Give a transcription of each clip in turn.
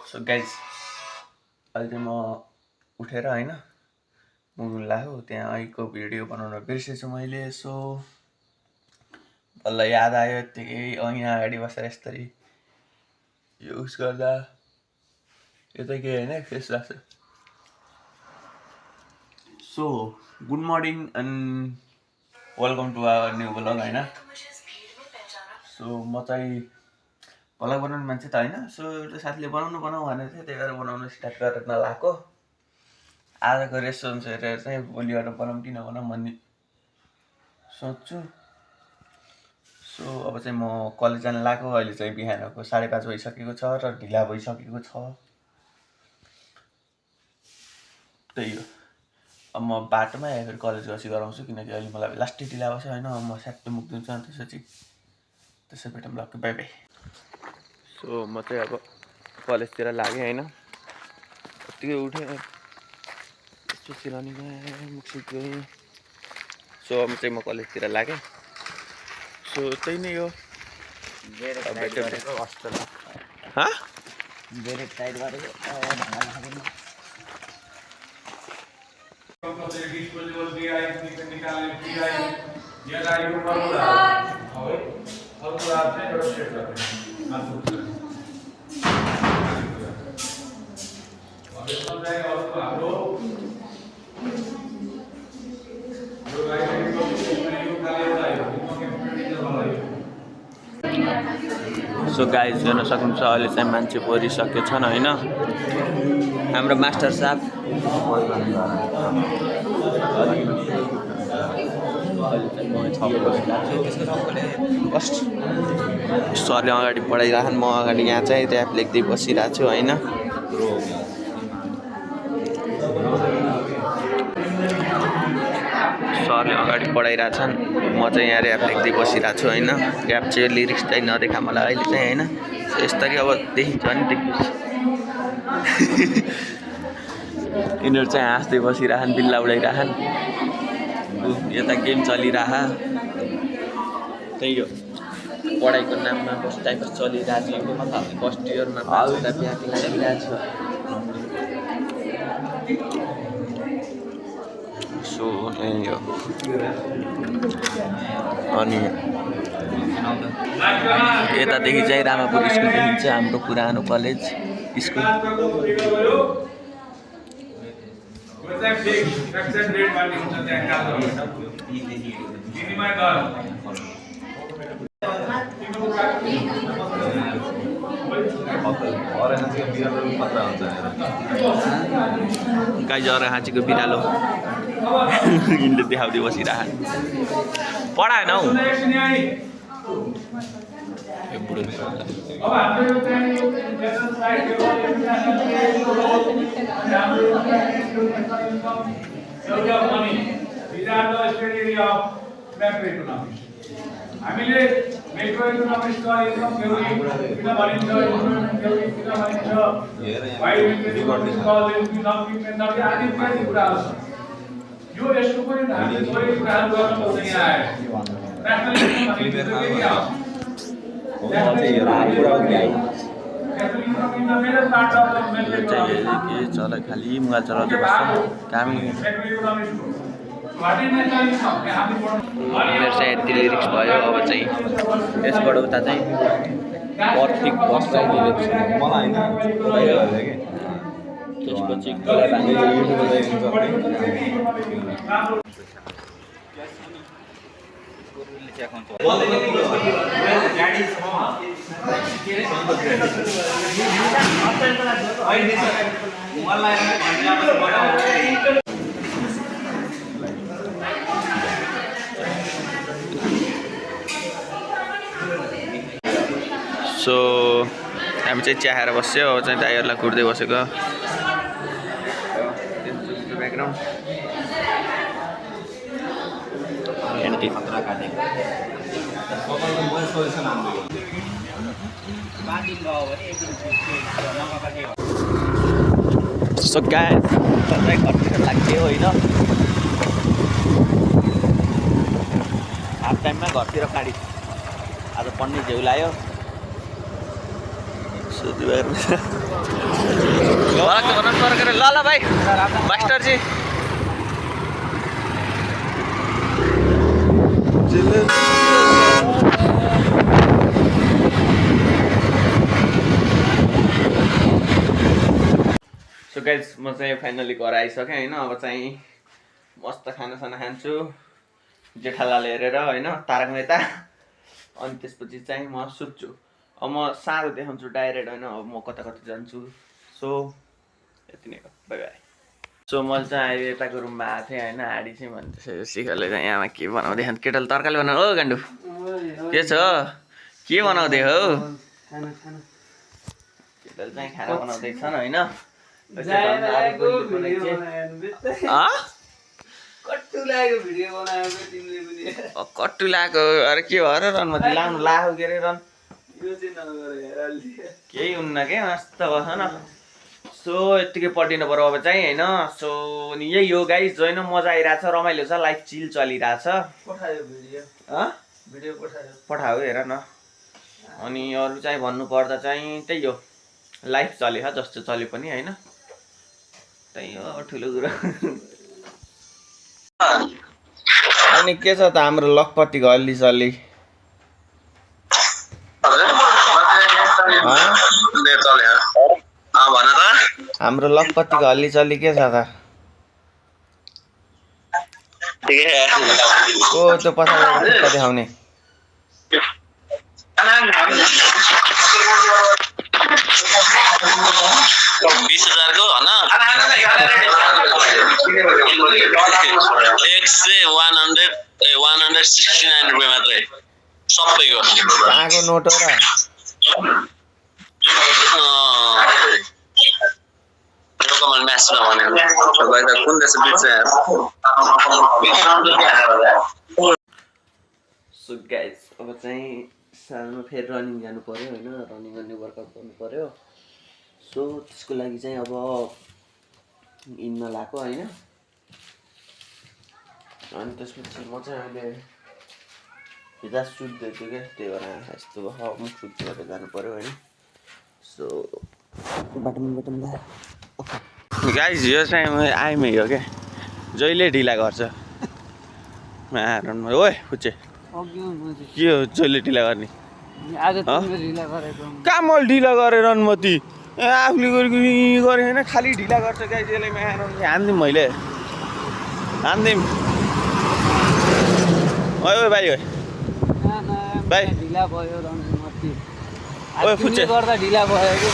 So guys अहिले चाहिँ म उठेर होइन मुभी लाग्यो त्यहाँ आइको भिडियो बनाउन बिर्सेछु मैले। सो बल्ल याद आयो यत्तिकै यहाँ अगाडि बसेर यस्तरी युज गर्दा यो त के होइन फेस लाग्छ। So good morning and welcome to our new blog होइन। सो म चाहिँ भ्लग बनाउने मान्छे त होइन। सो एउटा साथीले बनाउनु भनेको थियो, त्यही भएर बनाउनु स्टार्ट गरेर नलाएको। आजको रेस्पोन्स हेरेर चाहिँ भोलिबाट बनाऊँ कि नबनाऊँ भन्ने सोच्छु। सो अब चाहिँ म कलेज जान लाग्यो। अहिले चाहिँ बिहानको 5:30 भइसकेको छ र ढिला भइसकेको छ। त्यही हो, अब म बाटोमा या फेरि कलेज गएपछि गराउँछु, किनकि अहिले मलाई लास्टै ढिला भएको छ होइन। म स्याट्टै मुक्दिन्छु अनि त्यसै भेटौँ ल, बाई बाई। सो म चाहिँ अब कलेजतिर लागेँ होइन। यत्तिकै उठेँ, यस्तो चिलाउने मुक्सिक गएँ। सो अब चाहिँ म कलेजतिर लागेँ। सो त्यही नै हो। सो गाइज हेर्न सक्नुहुन्छ अहिले चाहिँ मान्छे परिसकेको छन् होइन। हाम्रो मास्टर साहब सरले अगाडि पढाइराखन्, म अगाडि यहाँ चाहिँ ट्याब लेख्दै बसिरहेको छु होइन। सरले अगाडि पढाइरहेछन्, म चाहिँ यहाँ ऱ्याप लेख्दै बसिरहेको छु होइन। ऱ्याप चाहिँ लिरिक्स चाहिँ नदेखा मलाई अहिले चाहिँ होइन। यसरी अब देखिन्छ नि देखिन्छ। यिनीहरू चाहिँ हाँस्दै बसिरहन्, बिल्ला उडाइरहन्, यता गेम चलिरह। त्यही हो, पढाइको नाममा बस टाइमपास चलिरहेको छ। फर्स्ट इयरमा 5 ब्याक लागिरहेको छ। सो यही हो। अनि यतादेखि चाहिँ रामापुर स्कुल देखिन्छ, हाम्रो पुरानो कलेज स्कुल। गाई जरा हाँचेको बिरालो यिनले देखाउँदै बसिरहन्। पढाएन हौ हामीले मेट्रो इकोनोमिक्स का एकदम थ्योरी किन भनिन्छ, इकोनोमिक थ्योरी किन भनिन्छ, वाइड इकोनोमिक्स का इकोनोमिक मेथड आदि इत्यादि कुराहरू छ। यो यसको पनि हामीले थोरै कुराहरू गर्न पर्छ। यहाँ आएर नेशनलिज्म भनेको के हो? चला खाली मोबाइल चलाउँदै बस्छ काम। मेरो चाहिँ यति लिरिक्स भयो। अब चाहिँ यसबाट उता चाहिँ पर्फेक्ट बस्छ लिरिक्स मलाई होइन। त्यसपछि सो हामी चाहिँ चिया बस्यो। अब चाहिँ दाइहरूलाई कुर्दै बसेको ब्याकग्राउन्ड। सो गाइस तपाईँ घरतिर लाग्थ्यो होइन। हाफ टाइममा घरतिर गाडी आज पढ्ने झेउ लाग्यो। ल ल भाइ मास्टरजी सो गाइज म चाहिँ फाइनली घर आइसकेँ होइन। अब चाहिँ मस्त खानासाना खान्छु जेठालाले हेरेर होइन तारक मेहता। अनि त्यसपछि चाहिँ म सुत्छु। अब म साँझ देखाउँछु डाइरेक्ट होइन। अब म कता कता जान्छु। सो यति नै हो, बाई बाई। सो मैले चाहिँ अहिले यताको रुममा आएको थिएँ होइन। आडी चाहिँ भन्दैछ शिखरले चाहिँ यहाँ के बनाउँदै खान्छ। केटाले तरकारी बनाउनु हो गान्डु के छ के बनाउँदै हो। केटाले चाहिँ खाना बनाउँदैछन् होइन। कट्टु लगाएको अरे के हो र रनमती लाउनु लाग्यो के अरे रन केही हुन्न के मस्त बस न। सो यत्तिकै पढ्दिनु पर्यो अब चाहिँ होइन। सो अनि यही हो गाइस होइन मजा आइरहेछ रमाइलो छ लाइफ चिल चलिरहेछ। पठायो हेर न। अनि अरू चाहिँ भन्नुपर्दा चाहिँ त्यही हो लाइफ चल्यो जस्तो चल्यो पनि होइन। त्यही हो ठुलो कुरो। अनि के छ त हाम्रो लखपतिको अल्ली सल्ली हाम्रो लखपतिको हल्ली चल्ली के छ त ओ त्यो पछाडि खुट्टा देखाउने 20,000 को हैन एक से 169 रुपैयाँ मात्रै सबैको कहाँको नोट हो र लोकल म्याच नभनेको तपाईँ त कुन देश बिच सो गाइस अब चाहिँ सालमा फेरि रनिङ जानु पर्यो हैन रनिङ गर्ने वर्कआउट गर्नु पर्यो सो त्यसको लागि चाहिँ अब इनमा लाको हैन अनि त्यसपछि म चाहिँ अहिले हिजो सुत्दै थिएँ के त्यही भएर यस्तो भयो म सुत्दै जानु पर्यो हैन सो बाटोमा ला गाइस यो चाहिँ आइमै हो के जहिले ढिला गर्छ मारनमा ओए फुच्चे के हो जहिले ढिला गर्ने आज तिमीले ढिला गरेको कहाँ मैले ढिला गरेँ रनमती आफूले गरेको गरेँ होइन खालि ढिला गर्छ गाइस यसले हान्दिउँ मैले हान्दिउँ ओए ओए भाइ ओए भाइ ढिला भयो रनमती ओए फुच्चे गर्दा ढिला भयो कि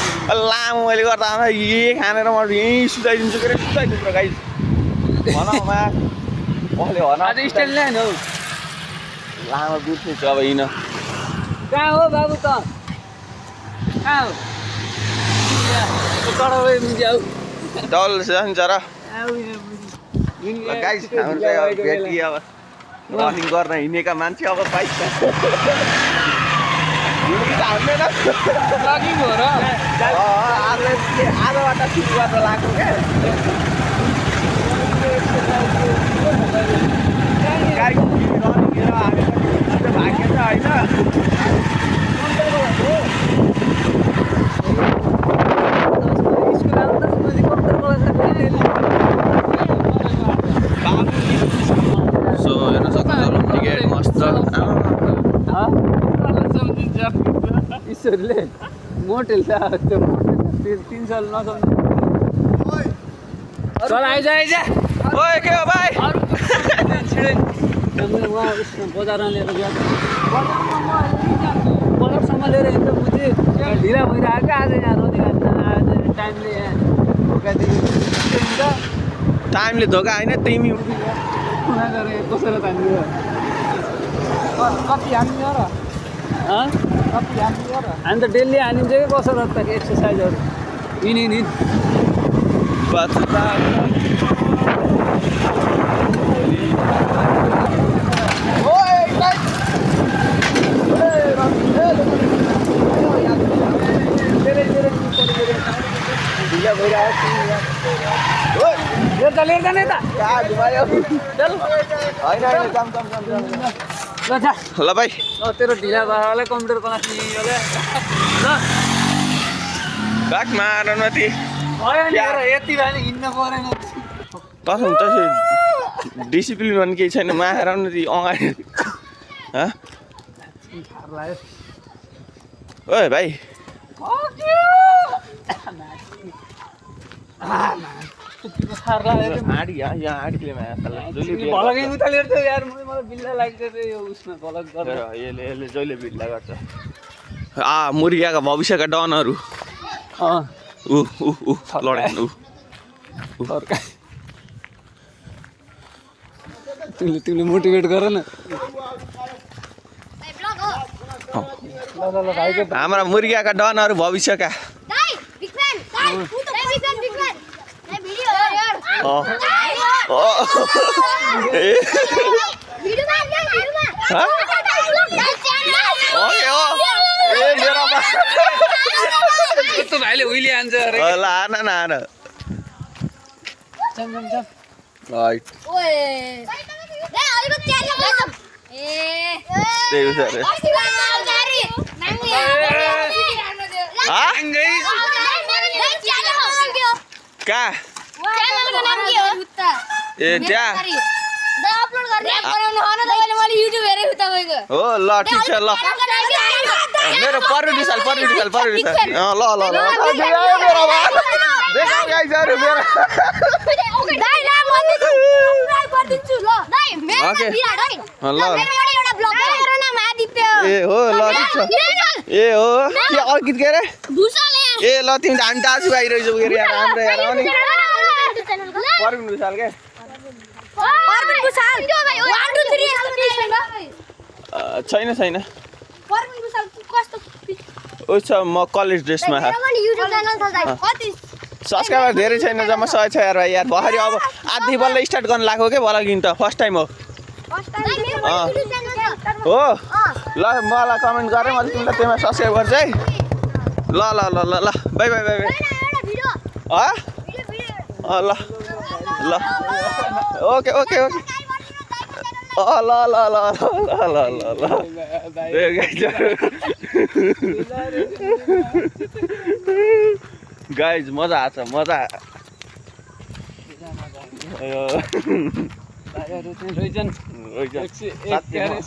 लामो मैले गर्दा आमा यही खानेर म यहीँ सुताइदिन्छु के अरे सुताइदिन्छु र गाइस भन मा मैले भन आज स्टाइल ल्याएन हौ लामो बिर्सिन्छ अब हिँड कहाँ हो बाबु त कहाँ हो चढाउै मुझे आऊ डल जान्छ र आऊ गाइस हाम्रो चाहिँ अब भेटी अब रनिङ गर्न हिँडेका मान्छे अब बाइक रनिङ हो र आधोबाट सुरु गरेर लाग्नु क्या गाडी रनिङ हेर हामी भाग्य छ होइन सो हेर्न सक्नुहुन्छ गेट मस्त ईश्वरले मोटेल त्यो 300 नसम्झ चल आइज आइज ओए के हो भाइ उहाँ उसमा बजारमा लिएर गयो बजारसम्म लिएर हिँड्दा बुझेँ ढिला भइरहेको आज यहाँ रनिङ आज टाइमले यहाँ टाइमले धोका होइन तिमी कुना गरे कसरी तान्दियो कति हान्दियो र कति हान्दियो र हामी त डेली हानिन्छ कि कसरत त एक्सर्साइजहरू हिँड ल भाइ तेरो ढिला भएकोलाई कम्प्युटर क्लास ल काट मार नति भयो नि यति भयो नि हिँड्न परेन कसम त्यसै डिसिप्लिन भन्ने केही छैन मार नति अगाडि ओए भाइ हाँडी यहाँ हाँडीले भलकै उतालेर त यार मलाई बिल्ला लाग्छ यो उसमा भलक गरेर यसले जहिले बिल्ला गर्छ मुर्गियाका भविष्यका डनहरू लडाइ तिमीले मोटिभेट गर न हाम्रा मुर्गियाका डनहरू भविष्यका यस्तो भाइले उहिले हान्छ अरे कहाँ ए त्यहाँ हो ल ठिक छ ल मेरो पर्मिट ए हो के अर्कित के अरे ए ल तिमी त हामी दाजु भाइ रहेछौ के अरे राम्रो यार अनि पर्मिट विशाल के छैन म कलेज ड्रेसमा सब्सक्राइबर धेरै छैन जम्मा 100 छ यार भाइ यार भर्खर अब आधी बल्ल स्टार्ट गर्न लाग्यो के भलगिन त फर्स्ट टाइम हो ल मलाई कमेन्ट गरे मैले तिमीलाई त्यसमा सब्सक्राइब गर्छु है ल बाई ल ओके ल गाइज मजा आछ मजा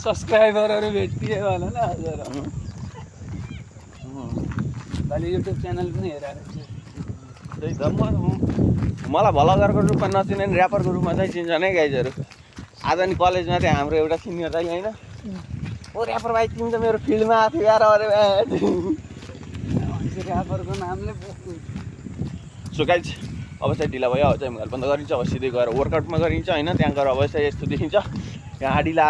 सब्सक्राइबरहरू भेटिए होला न हजुर भाइले युट्युब च्यानल पनि हेरेर त्यही त मलाई भ्लगरको रूपमा नचिने नि ऱ्यापरको रूपमा चाहिँ चिन्छ नै गाइजहरू आज नि कलेजमा चाहिँ हाम्रो एउटा सिनियर चाहिँ होइन ओ ऱ्यापर भाइ तिमी त मेरो फिल्डमा आएको थियो यार अरे ऱ्यापरको नामले सो गाइज अब चाहिँ ढिला भयो अब चाहिँ घर बन्द गरिन्छ अब सिधै गएर वर्कआउटमा गरिन्छ होइन त्यहाँ गएर अब चाहिँ यस्तो देखिन्छ यहाँ हाँडीला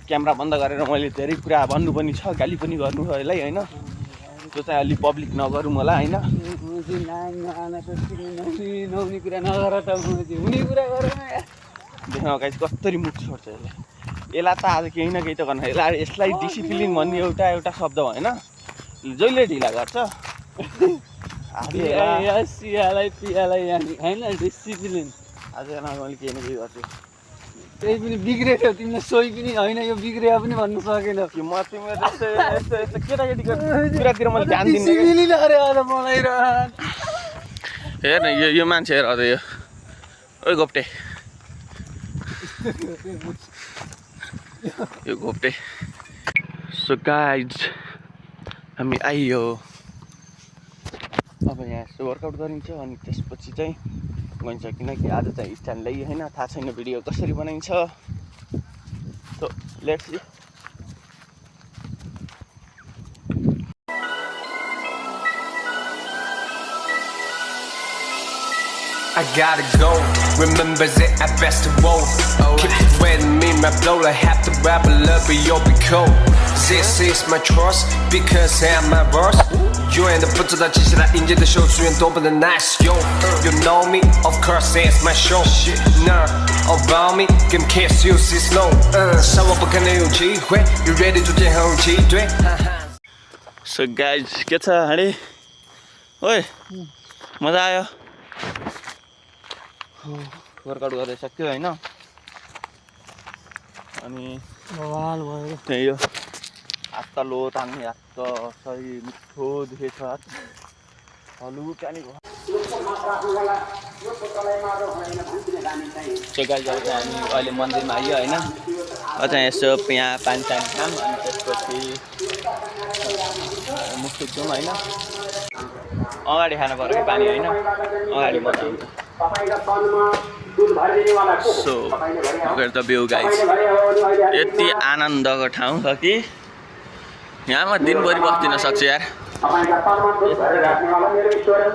क्यामेरा बन्द गरेर मैले धेरै कुरा भन्नु पनि छ गाली पनि गर्नु छ यसलाई होइन त्यो चाहिँ अलिक पब्लिक नगरौँ होला होइन नहुने कुरा नगर त हुने कुरा गर देख्न गाइज कसरी मुख छोड्छ यसलाई त आज केही न केही त गर्नु यसलाई डिसिप्लिन भन्ने एउटा शब्द होइन जहिले ढिला गर्छ होइन डिसिप्लिन आज मैले केही न केही गर्छु त्यही पनि बिग्रेको तिमीलाई सोही पनि होइन यो बिग्रियो पनि भन्नु सकेन म तिम्रो जस्तो यस्तो केटाकेटीको कुरातिर मैले ध्यान दिन्छु अरे आज मलाई र हेर न यो मान्छे हेर अझ यो ओ घोप्टे यो घोप्टे सो गाइज हामी आइयो अब यहाँ यस्तो वर्कआउट गरिन्छ अनि त्यसपछि चाहिँ गइन्छ किनकि आज चाहिँ स्ट्यान्ड ल्याइ होइन थाहा छैन भिडियो कसरी बनाइन्छ so let's see I gotta go, remember that I best of all. Keep sweating me, my blow, I have to rap a love, but you'll be cold. This is my trust, because I'm my boss. You ain't the put to the chish that in the show, so you don't be the nice, yo. You know me, of course, it's my show. Nah, about me, can kiss you, see slow. Someone can you cheat, you ready to take home cheat, So guys, के छ हाँडी ओए मजा आयो workout गरेर सक्यो होइन अनि बवाल भयो त्यही हो हात त लो तान्ने हात त सही मिठो दुखेछ हामी अहिले मन्दिरमा आइयो होइन अझ यसो यहाँ पानी सानी खाम अनि त्यसपछि मुख सुक्छौँ होइन अगाडि खानु पर्यो कि पानी होइन अगाडि मजा आउँछ सो द भ्यू गाइज यति आनन्दको ठाउँ छ कि यहाँ म दिनभरि बस्दिन सक्छु यार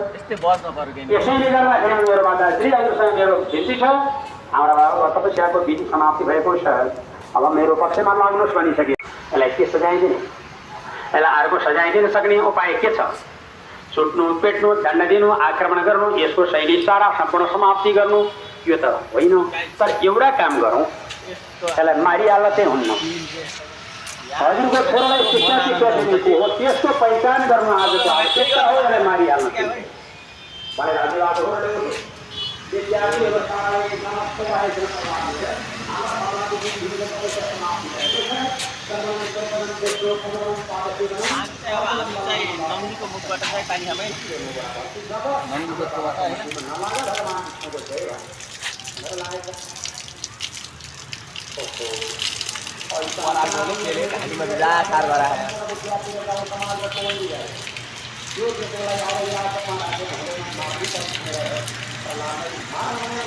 यस्तै बस्न पर्यो कि यसैले गर्दाखेरि मेरोबाट श्री हजुरसँग मेरो बिन्ती छ हाम्रा बाबा तपस्याको विधि समाप्ति भएको छ अब मेरो पक्षमा लाग्नुहोस् भनिसके यसलाई के सजाइदिने यसलाई अर्को सजाइदिन सक्ने उपाय के छ छुट्नु पेट्नु दण्ड दिनु आक्रमण गर्नु यसको शैली सारा सम्पूर्ण समाप्ति गर्नु यो त होइन तर एउटा काम गरौँ यसलाई मारिहाल्न चाहिँ हुन्न हजुरको छोरालाई शिक्षा दिएको हो त्यसको पहिचान गर्नु आजको आवश्यकता हो यसलाई मारिहाल्न भनेर हजुरहरूले विद्यार्थीहरू नन्दीको मुखबाट चाहिँ पानी खामै नन्दीको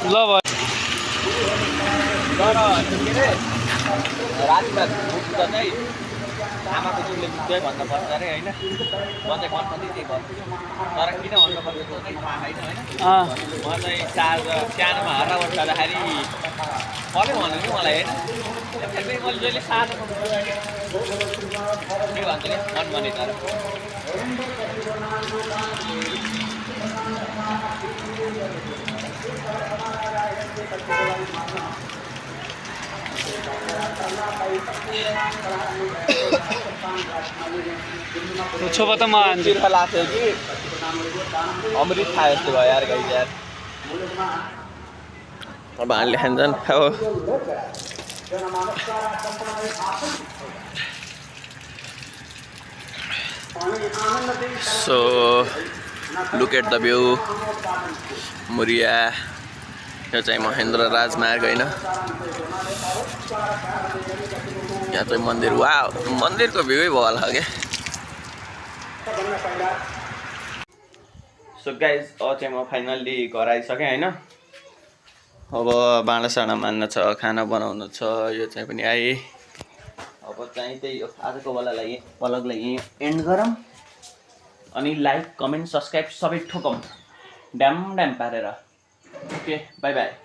ल भयो रातिमा मुख्दा चाहिँ आमाको जुनले मुख्दै भन्नुपर्छ अरे होइन म चाहिँ कन्फर्म त्यही गर्छु तर किन भन्नुपर्छ चाहिँ थाहा छैन होइन म चाहिँ सानोमा हर्रा बस्दाखेरि कसले भन्यो नि मलाई होइन फेरि मैले जहिले सानो के भन्छ नि मनमनी तर छोपा त म तिर्खा लाग्थ्यो कि अमृत खायो जस्तो भयो यार गाई यार अब हामीले खान्छन् अब so look at the view मुरिया यो चाहिँ महेन्द्र राजमार्ग होइन यहाँ चाहिँ मन्दिर वा मन्दिरको भ्यूै भयो होला क्या सो गाइज अब चाहिँ म फाइनल्ली घर आइसकेँ होइन अब भाँडासाँडा मान्न छ खाना बनाउनु छ यो चाहिँ पनि आएँ अब चाहिँ त्यही हो आजको व्लगलाई एन्ड गरौँ अनि लाइक कमेन्ट सब्सक्राइब सबै ठोकौँ ड्याम पारेर ओके बाई बाई